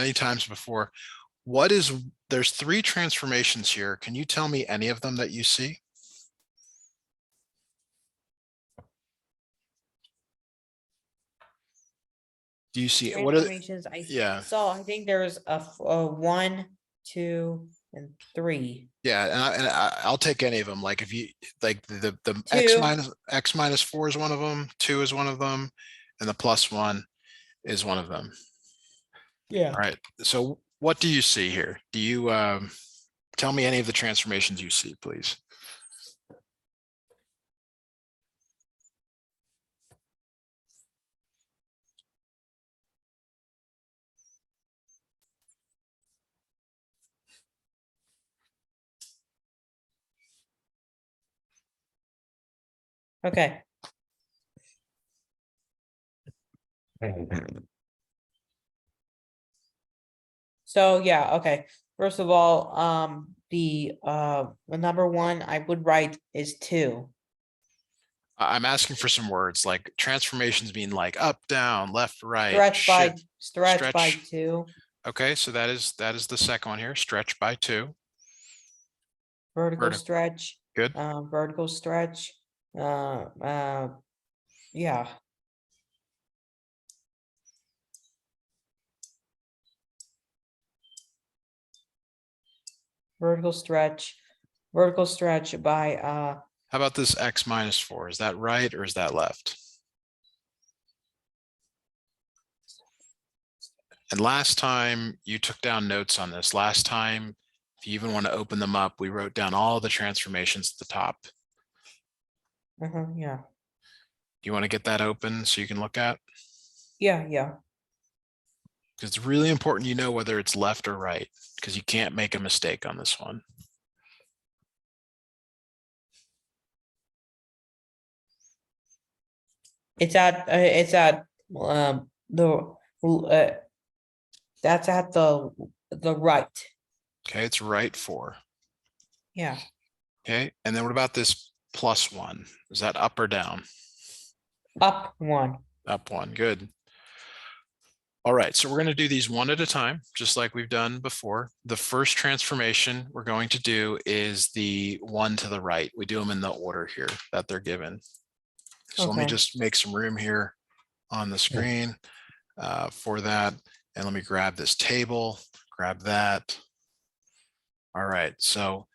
many times before. What is, there's three transformations here. Can you tell me any of them that you see? Do you see what are, Transformations, yeah, I think there's a 1, 2, and 3. yeah, I'll take any of them. Like if you like the 2. x minus 4 is one of them, 2 is one of them, and the plus 1 is one of them. Yeah. All right. So what do you see here? Do you tell me any of the transformations you see, please? Okay. So yeah, okay. First of all, the number 1 I would write is 2. I'm asking for some words like transformations mean like up, down, left, right, Stretch by stretch. 2. Okay, so that is the second one here. Stretch by 2. Vertical stretch. Good. Vertical stretch. Yeah. Vertical stretch by How about this x minus 4? Is that right or is that left? And last time you took down notes on this. Last time, if you even want to open them up, we wrote down all the transformations at the top. yeah. You want to get that open so you can look at? Yeah. Because it's really important you know whether it's left or right, because you can't make a mistake on this one. It's at the that's at the right. Okay, it's right 4. Yeah. Okay, and then what about this plus 1? Is that up or down? Up 1. Up 1, good. All right, so we're going to do these one at a time, just like we've done before. The first transformation we're going to do is the one to the right. We do them in the order here that they're given. So let me just make some room here on the screen for that. And let me grab this table, grab that. All right, so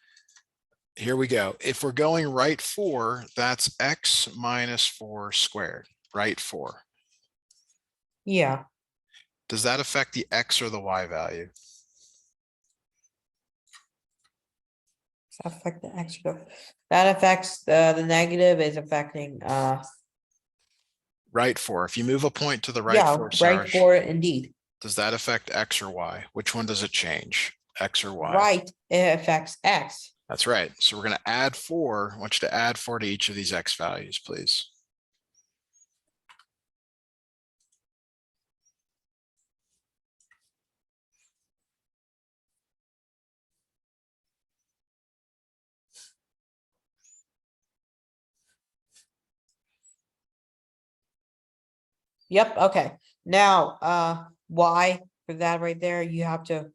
here we go. If we're going right 4, that's x minus 4 squared, right 4. Yeah. Does that affect the x or the y value? Affect the extra. That affects the negative is affecting Right 4. If you move a point to the right yeah, 4, right Sourish, for it indeed. does that affect x or y? Which one does it change? X or y? Right, it affects x. That's right. So we're going to add 4. I want you to add 4 to each of these x values, please. Yep, okay. Now y for that right there, you have to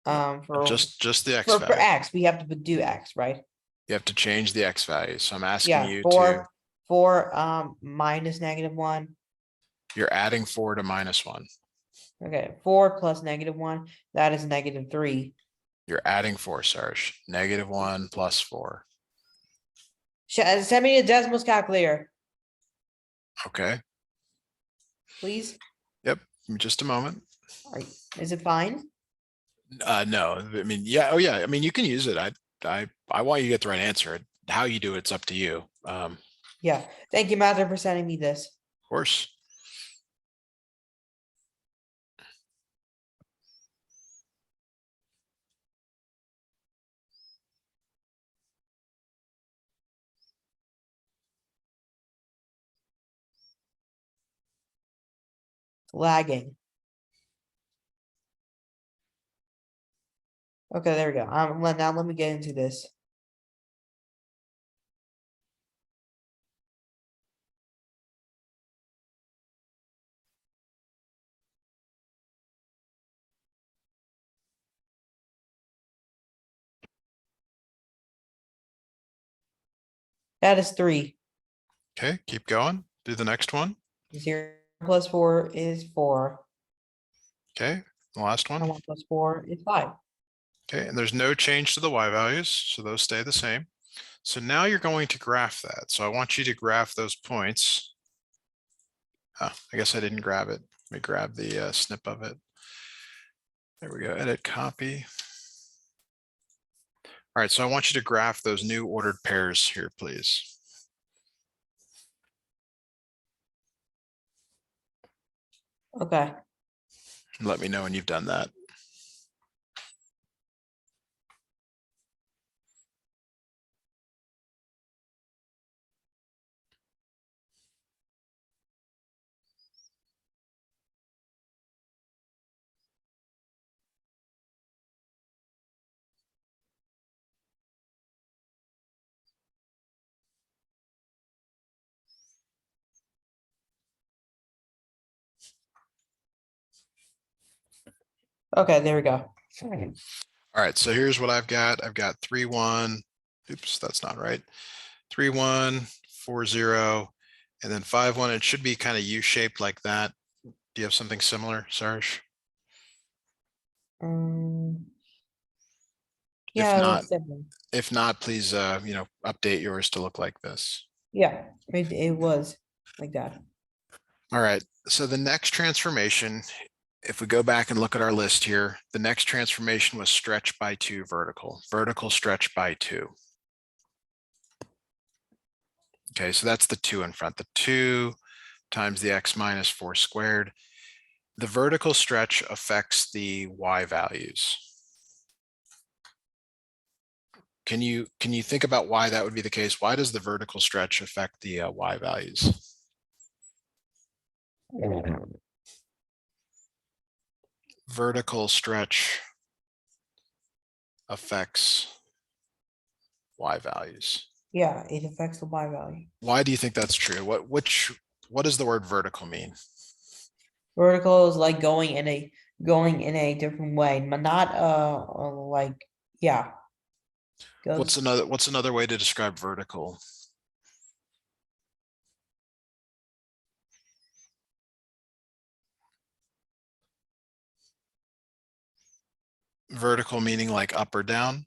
for Just the x value. for x, we have to do x, right? You have to change the x values. So I'm asking Yeah, you to, 4 minus -1. you're adding 4 to minus 1. Okay, 4 plus -1, that is -3. You're adding 4, Sarge. -1 plus 4. Send me a decimals calculator, Okay. please. Yep. Just a moment. Is it fine? No, I mean, yeah. Oh, yeah. I mean, you can use it. I want you to get the right answer. How you do it's up to you. Yeah. Thank you, Mather, for sending me this. Of course. Lagging. Okay, there we go. Now let me get into this. That is 3. Okay, keep going. Do the next one. 0 plus 4 is 4. Okay, the last And one. 1 plus 4 is 5. Okay, and there's no change to the y values, so those stay the same. So now you're going to graph that. So I want you to graph those points. Oh, I guess I didn't grab it. Let me grab the snip of it. There we go, edit copy. All right, so I want you to graph those new ordered pairs here, please. Okay. Let me know when you've done that. Okay, there we go. All right, so here's what I've got. I've got 3, 1. Oops, that's not right. 3, 1, 4, 0, and then 5, 1. It should be kind of U-shaped like that. Do you have something similar, Sourish? If Yeah, it not, looks different. please, update yours to look like this. Yeah, it was like that. All right, so the next transformation, if we go back and look at our list here, the next transformation was stretch by 2 vertical, stretch by 2. Okay, so that's the 2 in front, the 2 times the x minus 4 squared. The vertical stretch affects the y values. Can you think about why that would be the case? Why does the vertical stretch affect the y values? Vertical stretch affects y values. Yeah, it affects the y value. Why do you think that's true? What does the word vertical mean? Vertical is like going in a different way, but not like yeah. What's Goes another way to describe vertical? Vertical meaning like up or down?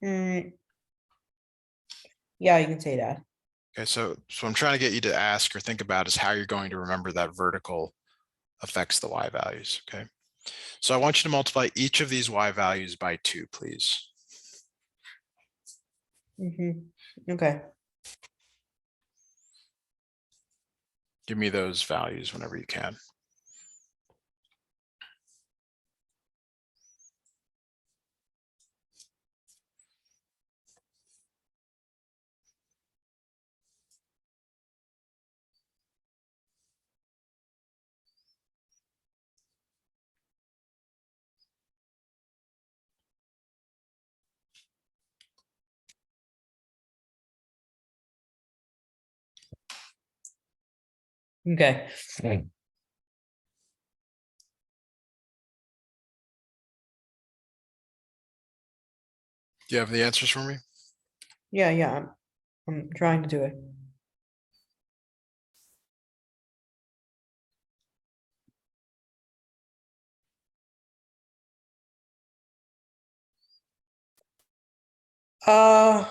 mm, yeah, you can say that. Okay, so I'm trying to get you to ask or think about is how you're going to remember that vertical affects the y values, okay? So I want you to multiply each of these y values by 2, please. Okay. Give me those values whenever you can. Okay. Do you have the answers for me? Yeah, I'm trying to do it. Uh,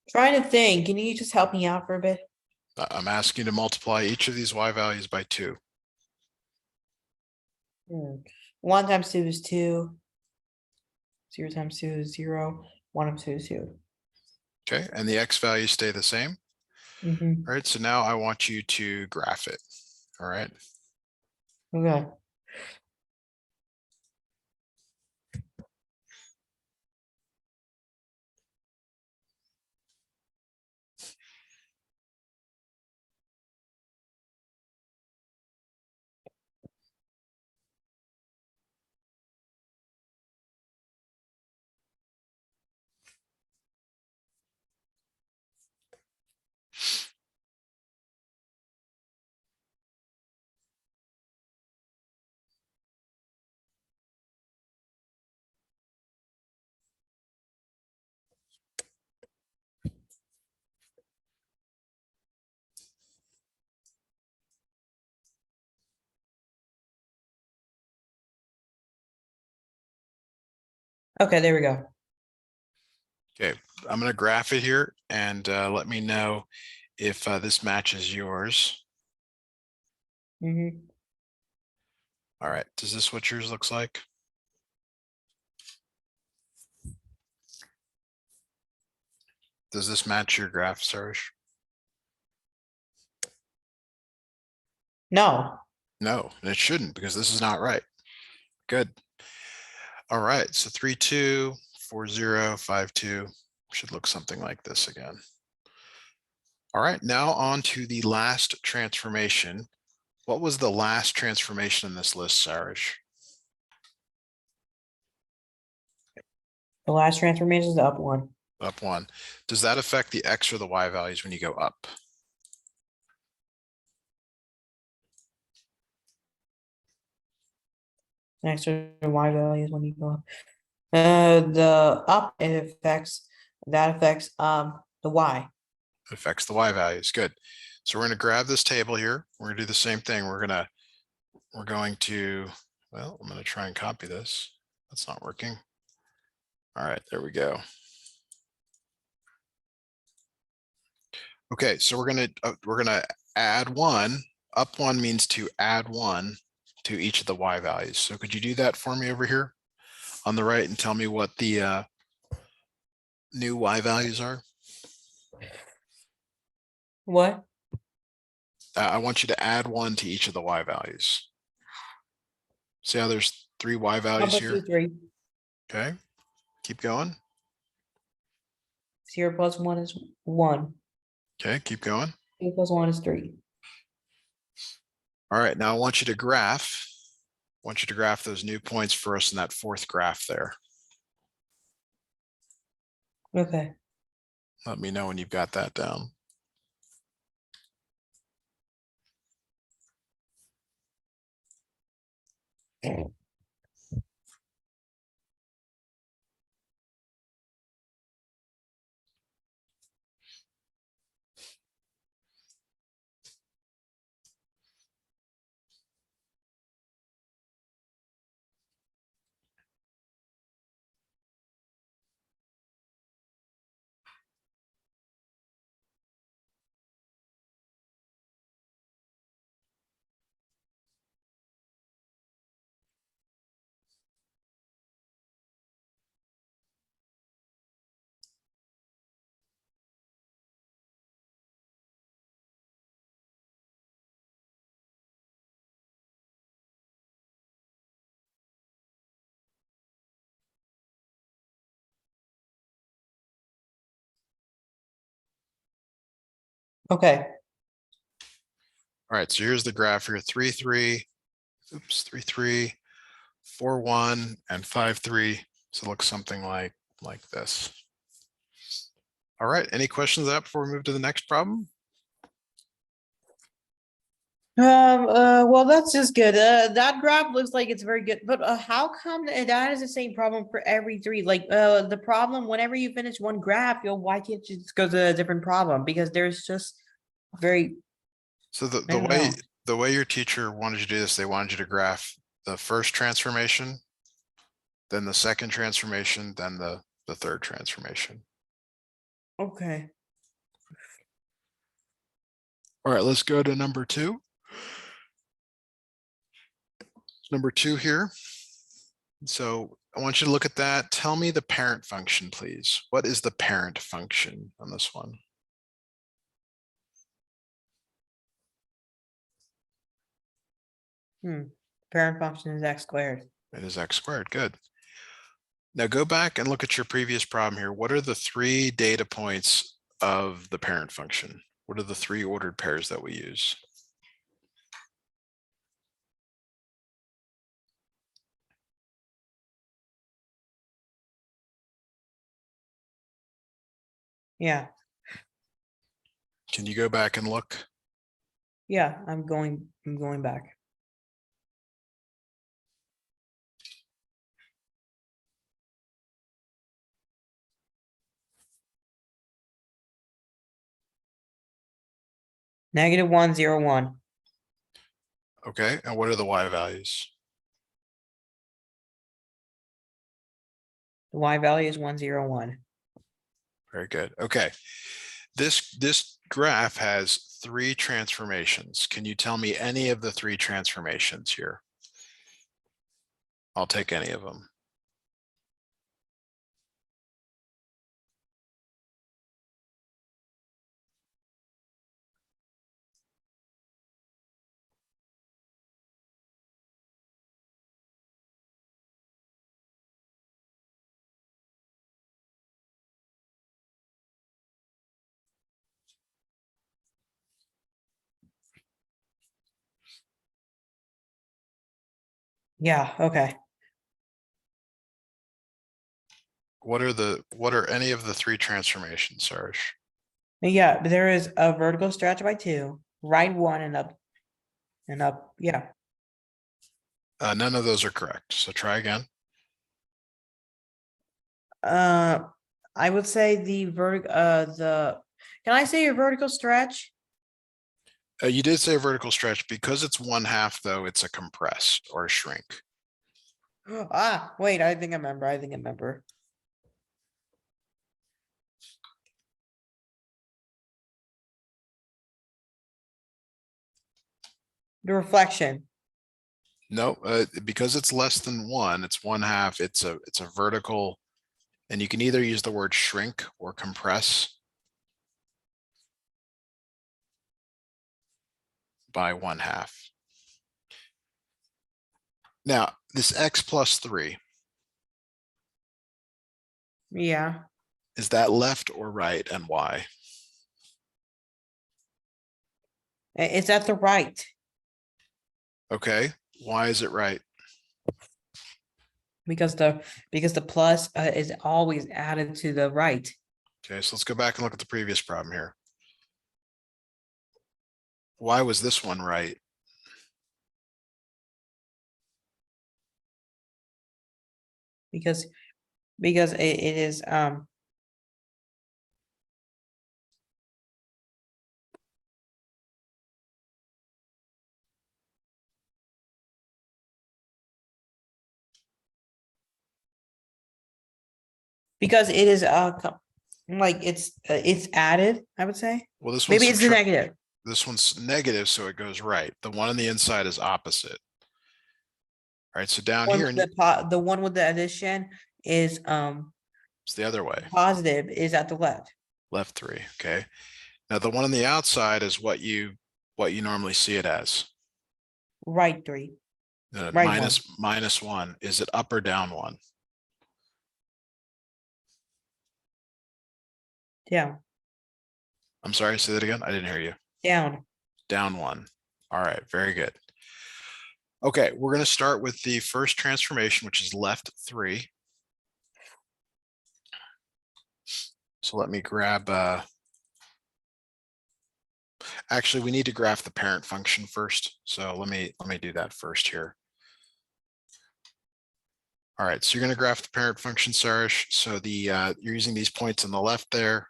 trying to think. Can you just help me out for a bit? I'm asking you to multiply each of these y values by 2. 1 times 2 is 2. 0 times 2 is 0. 1 times 2 is 2. Okay, and the x values stay the same. Mm-hmm. All right, so now I want you to graph it. All right. Okay. Okay, there we go. Okay, I'm going to graph it here and let me know if this matches yours. Hmm. All right, is this what yours looks like? Does this match your graph, Sourish? No. No, it shouldn't because this is not right. Good. All right, so 3, 2, 4, 0, 5, 2 should look something like this again. All right, now on to the last transformation. What was the last transformation in this list, Sourish? The last transformation is the up one. Up one. Does that affect the X or the Y values when you go up? Next to the Y values when you go up. The up it affects the Y. It affects the Y values. Good. So we're going to grab this table here. We're going to do the same thing. We're going to, well, I'm going to try and copy this. That's not working. All right, there we go. Okay, so we're gonna add one. Up one means to add one to each of the Y values. So could you do that for me over here on the right and tell me what the new Y values are? What? I want you to add one to each of the Y values. See how there's 3 Y values Number here? 3. Okay, keep going. 0 plus 1 is 1. Okay, keep going. 2 plus 1 is 3. All right, now I want you to graph. I want you to graph those new points for us in that fourth graph there. Okay. Let me know when you've got that down. Okay. All right, so here's the graph here, 3, 3, oops, 3, 3, 4, 1, and 5, 3. So it looks something like this. All right, any questions on that before we move to the next problem? Well, that's just good. That graph looks like it's very good, but how come that is the same problem for every 3? Like, the problem whenever you finish one graph, why can't you just go to a different problem? Because there's just very, So I don't know. the way your teacher wanted you to do this, they wanted you to graph the first transformation, then the second transformation, then the third transformation. Okay. All right, let's go to number 2. Number 2 here. So I want you to look at that. Tell me the parent function, please. What is the parent function on this one? Parent function is x squared. It is x squared. Good. Now go back and look at your previous problem here. What are the 3 data points of the parent function? What are the 3 ordered pairs that we use? Yeah. Can you go back and look? Yeah, I'm going back. -1, 0, 1. Okay, and what are the y values? The y value is 1, 0, 1. Very good. Okay. This graph has 3 transformations. Can you tell me any of the 3 transformations here? I'll take any of them. Yeah, okay. What are any of the 3 transformations, Sourish? Yeah, there is a vertical stretch by 2, right 1 and up. Yeah. None of those are correct. So try again. I would say can I say a vertical stretch? You did say a vertical stretch. Because it's 1/2, though, it's a compress or a shrink. Ah, wait, I think I remember. The reflection. No, because it's less than 1, it's 1/2. It's a vertical, and you can either use the word shrink or compress by 1/2. Now, this x plus 3, Yeah. is that left or right, and why? It's at the right. Okay, why is it right? Because the plus is always added to the right. Okay, so let's go back and look at the previous problem here. Why was this one right? Because it is because it is like it's added, I would say. Well, this one's Maybe it's the negative. This one's negative, so it goes right. The one on the inside is opposite. All right, so down One here, with the one with the addition is it's the other way, positive is at the left. left 3. Okay. Now the one on the outside is what you normally see it as. Right 3. Right Minus 1. Is it up or down 1? Down. I'm sorry, say that again. I didn't hear you. Down. Down 1. All right, very good. Okay, we're going to start with the first transformation, which is left 3. So let me grab, actually, we need to graph the parent function first. So let me do that first here. All right, so you're going to graph the parent function, Sourish. So you're using these points on the left there.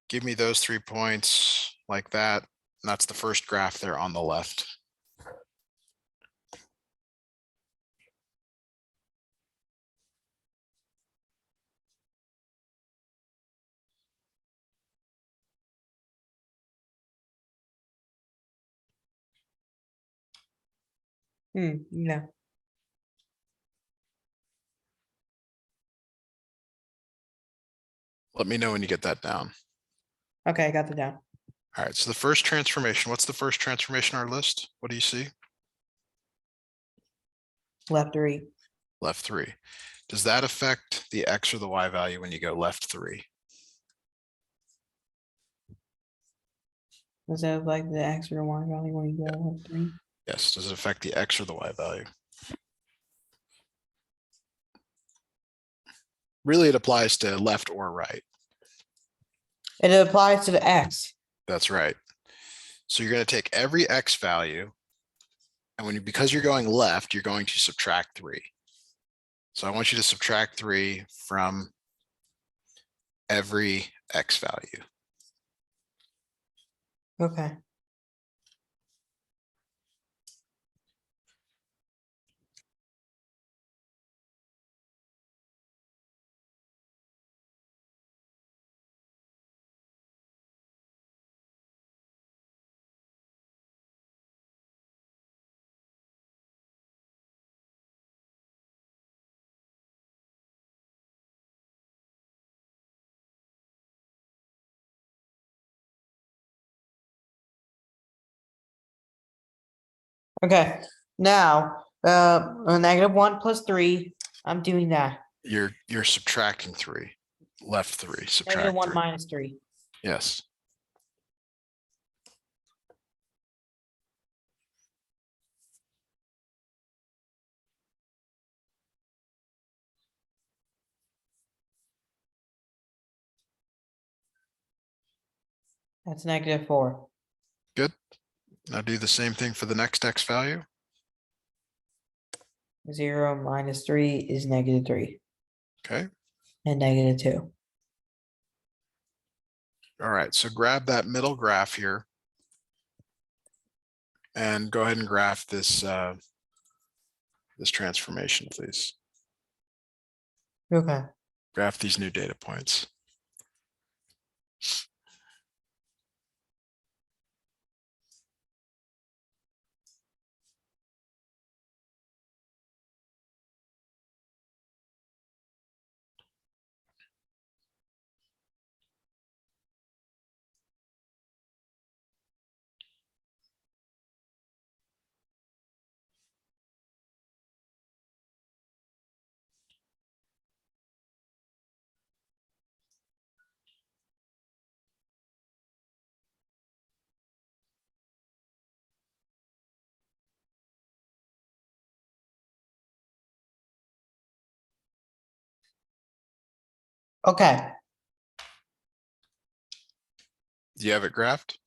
Give me those 3 points like that. And that's the first graph there on the left. Yeah. Let me know when you get that down. Okay, I got the down. All right, so the first transformation, what's the first transformation on our list? What do you see? Left 3. Left 3. Does that affect the x or the y value when you go left 3? Does that like the x or the y value when you go left 3? Yes. Does it affect the x or the y value? Really, it applies to left or right. It applies to the x. That's right. So you're going to take every x value, and because you're going left, you're going to subtract 3. So I want you to subtract 3 from every x value. Okay. Okay, now, a -1 plus 3, I'm doing that. You're subtracting 3, left 3, subtract -1 3. minus 3. Yes. That's -4. Good. Now do the same thing for the next x value. 0 minus 3 is -3 Okay. and -2. All right. So grab that middle graph here and go ahead and graph this this transformation, please. Okay. Graph these new data points. Okay. Do you have it graphed?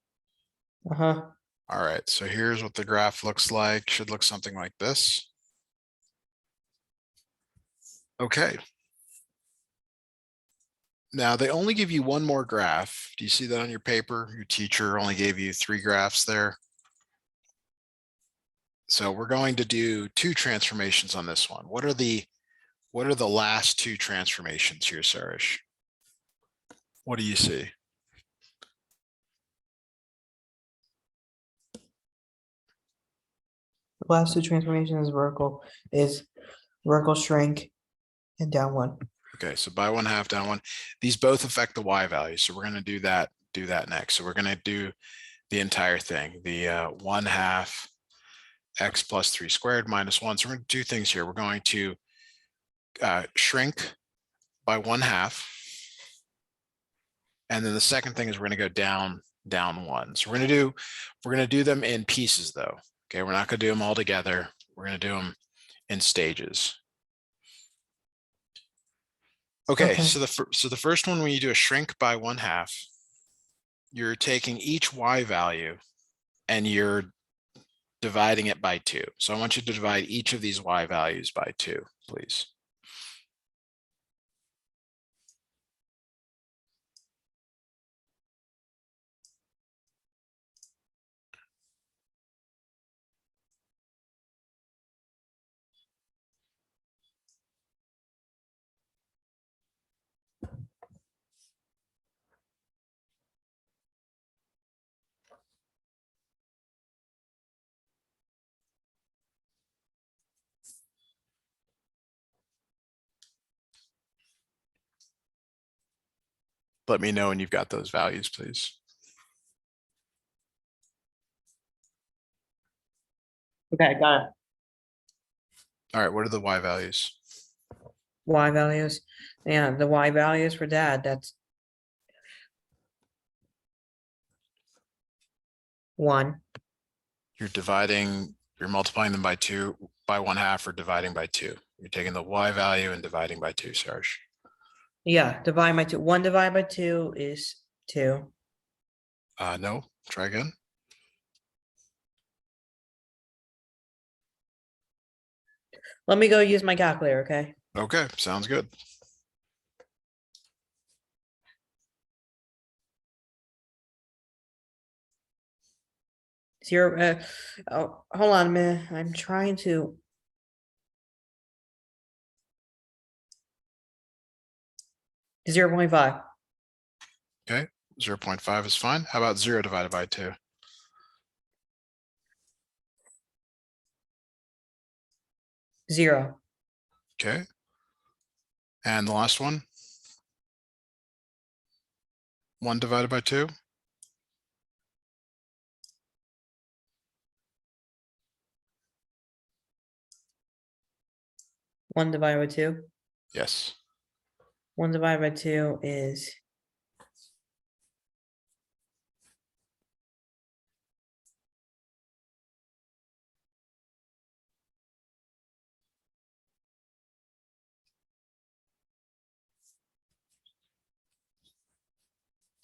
Uh-huh. All right. So here's what the graph looks like. Should look something like this. Okay. Now they only give you one more graph. Do you see that on your paper? Your teacher only gave you 3 graphs there. So we're going to do 2 transformations on this one. What are the last 2 transformations here, Sourish? What do you see? The last 2 transformations is vertical shrink and down 1. Okay, so by 1/2, down 1. These both affect the y value. So we're going to do that next. So we're going to do the entire thing, the 1/2 x plus 3 squared minus 1. So we're going to do 2 things here. We're going to shrink by 1/2. And then the second thing is we're going to go down 1. So we're going to do them in pieces though. Okay, we're not going to do them all together. We're going to do them in stages. Okay, so the first one, when you do a shrink by 1/2, you're taking each y value and you're dividing it by 2. So I want you to divide each of these y values by 2, please. Let me know when you've got those values, please. Okay, got it. All right, what are the y values? Y values. Yeah, the Y values for that, that's 1. You're multiplying them by 2, by 1/2, or dividing by 2. You're taking the y value and dividing by 2, Sarge. Yeah, divide by 2. 1 divided by 2 is 2. No, try again. Let me go use my calculator, okay? Okay, sounds good. Zero, oh, hold on a minute. I'm trying to. Zero point 0.5. Okay, 0.5 is fine. How about 0 divided by 2? 0. Okay. And the last one? 1 divided by 2? 1 divided by 2. Yes. 1 divided by 2 is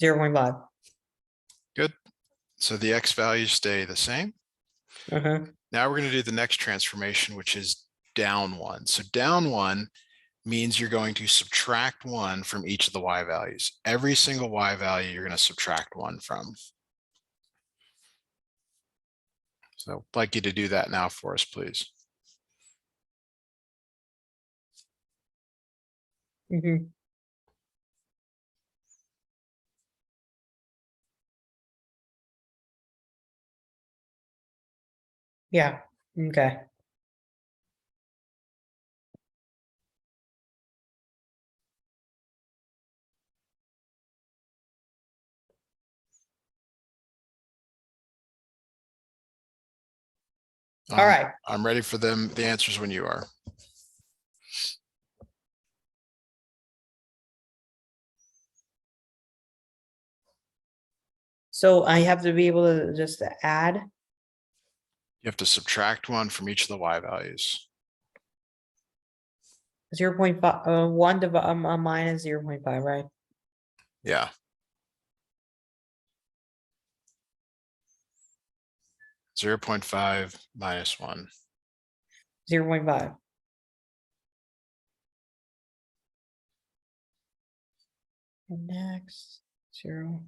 0.5. Good. So the X values stay the same. Uh-huh. Now we're going to do the next transformation, which is down 1. So down 1 means you're going to subtract 1 from each of the Y values. Every single Y value you're going to subtract 1 from. So I'd like you to do that now for us, please. Mm-hmm. Yeah, okay. All right. I'm ready for the answers when you are. So I have to be able to just add. You have to subtract 1 from each of the Y values. 0.5, 1 minus 0.5, right? Yeah. (0.5 minus 1). 0.5. And next, 0.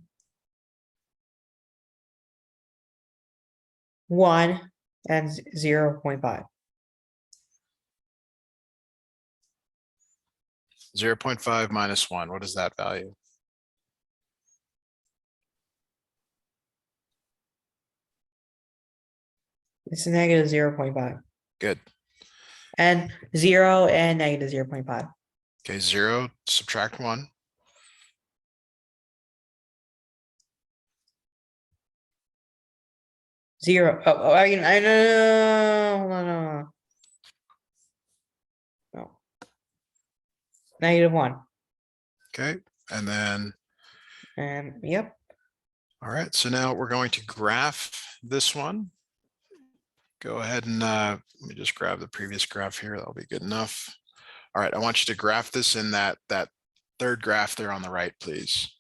1 and 0.5. 0.5 minus 1. What is that value? It's negative 0.5. Good. And 0 and negative 0.5. Okay, 0, subtract 1. 0. Oh, I mean, I know. No. No. Negative 1. Okay, and then, And yep. all right, so now we're going to graph this one. Go ahead and let me just grab the previous graph here. That'll be good enough. All right, I want you to graph this in that third graph there on the right, please.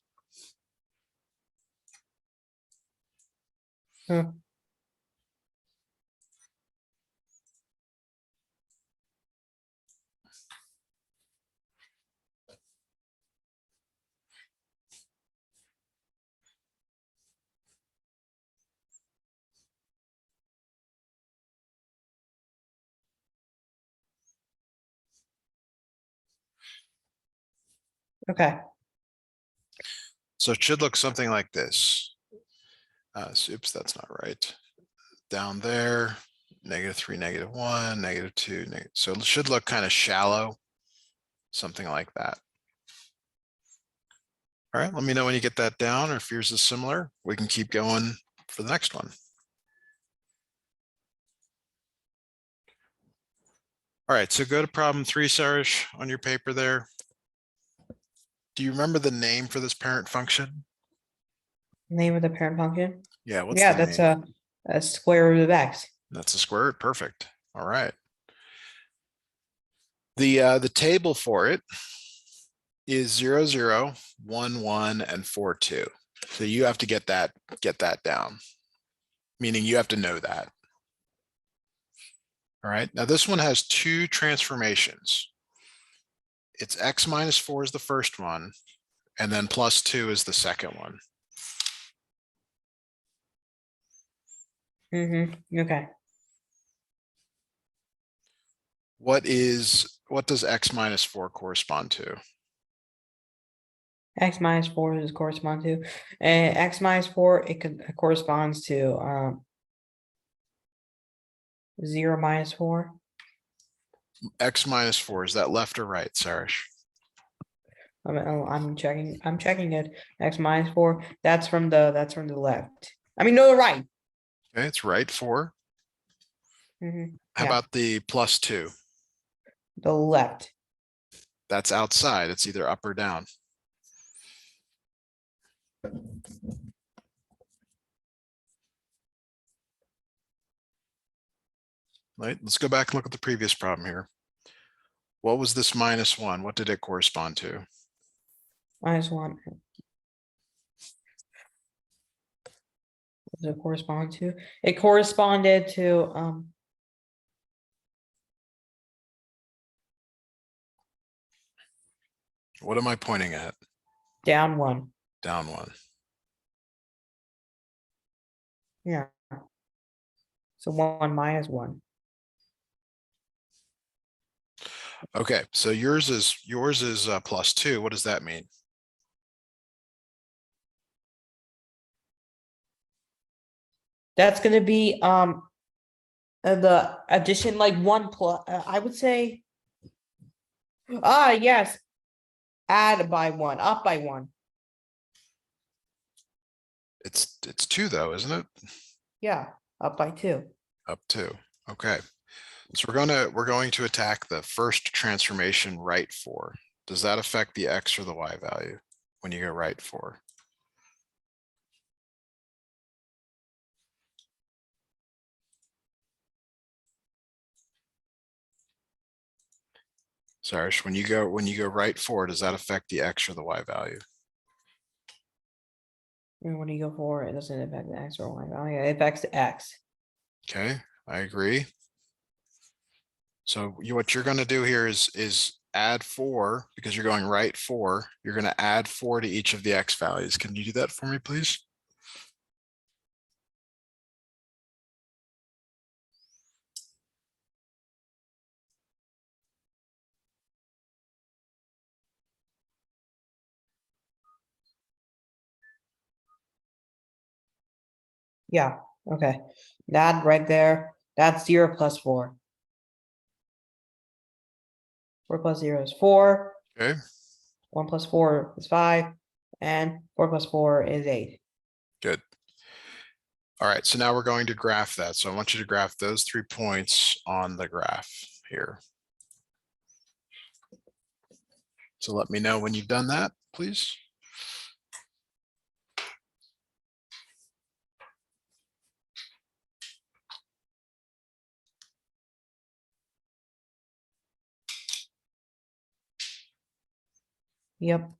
Okay. So it should look something like this. Oops, that's not right. Down there, -3, -1, -2, so it should look kind of shallow, something like that. All right, let me know when you get that down, or if yours is similar, we can keep going for the next one. All right, so go to problem 3, Sourish, on your paper there. Do you remember the name for this parent function? Name of the parent function. Yeah, what's Yeah, the that's name? a square root of x. That's a square root, perfect. All right. The table for it is 0, 0, 1, 1, and 4, 2. So you have to get that down, meaning you have to know that. All right, now this one has 2 transformations. It's x minus 4 is the first one, and then plus 2 is the second one. Okay. What does x minus 4 correspond to? X minus 4 is correspond to x minus 4. It corresponds to 0 minus 4. X minus 4, is that left or right, Sourish? I'm checking it. X minus 4. That's from the left. I mean, no, the right. Okay, it's right 4. How Yeah. about the plus 2? The left. That's outside. It's either up or down. Right, let's go back and look at the previous problem here. What was this -1? What did it correspond to? -1. What does it correspond to? It corresponded to, What am I pointing at? down 1. Down 1. Yeah. So 1 -1. Okay, so yours is +2. What does that mean? That's gonna be, the addition, like 1 plus, I would say. Yes. Add by 1, up by 1. It's 2 though, isn't it? Yeah, up by 2. Up 2. Okay. So we're going to attack the first transformation right 4. Does that affect the X or the Y value when you go right 4? Sourish, when you go right 4, does that affect the X or the Y value? And when you go forward, it doesn't affect the X or Y value, it affects the X. Okay, I agree. So what you're going to do here is add 4 because you're going right 4. You're going to add 4 to each of the X values. Can you do that for me, please? Yeah, okay. That right there, that's 0 plus 4. 4 plus 0 is 4. Okay, 1 plus 4 is 5. And 4 plus 4 is 8. good. All right, so now we're going to graph that. So I want you to graph those 3 points on the graph here. So let me know when you've done that, please. Yep.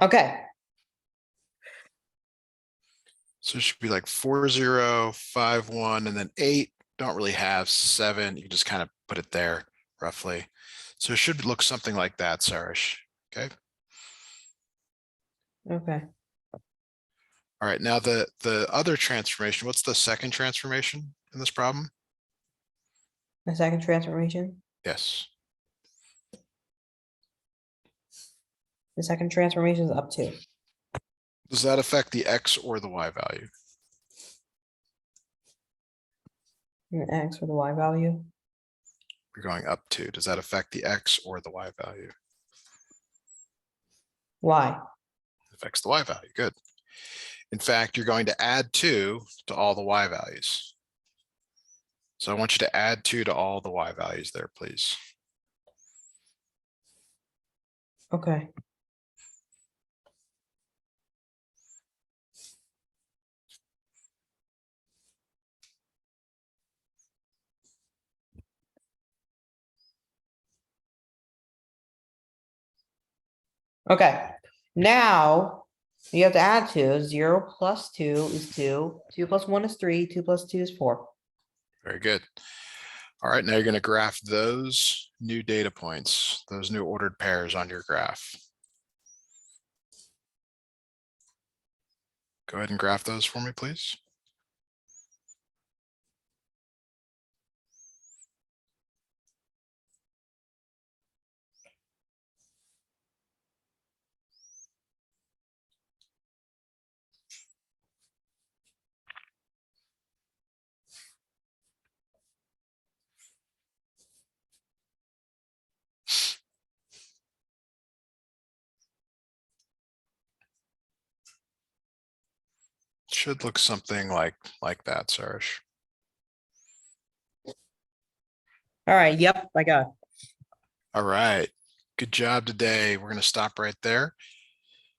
Okay. So it should be like 4, 0, 5, 1, and then 8. Don't really have 7. You can just kind of put it there roughly. So it should look something like that, Sourish. Okay. Okay. All right. Now the other transformation, what's the second transformation in this problem? The second transformation. Yes. The second transformation is up 2. Does that affect the X or the Y value? The X or the Y value. We're going up 2. Does that affect the X or the Y value? Y. It affects the Y value. Good. In fact, you're going to add 2 to all the Y values. So I want you to add 2 to all the Y values there, please. Okay. Okay. Now you have to add 2. 0 plus 2 is 2. 2 plus 1 is 3. 2 plus 2 is 4. Very good. All right, now you're going to graph those new data points, those new ordered pairs on your graph. Go ahead and graph those for me, please. Should look something like that, Sourish. All right, yep, I got it. All right. Good job today. We're going to stop right there.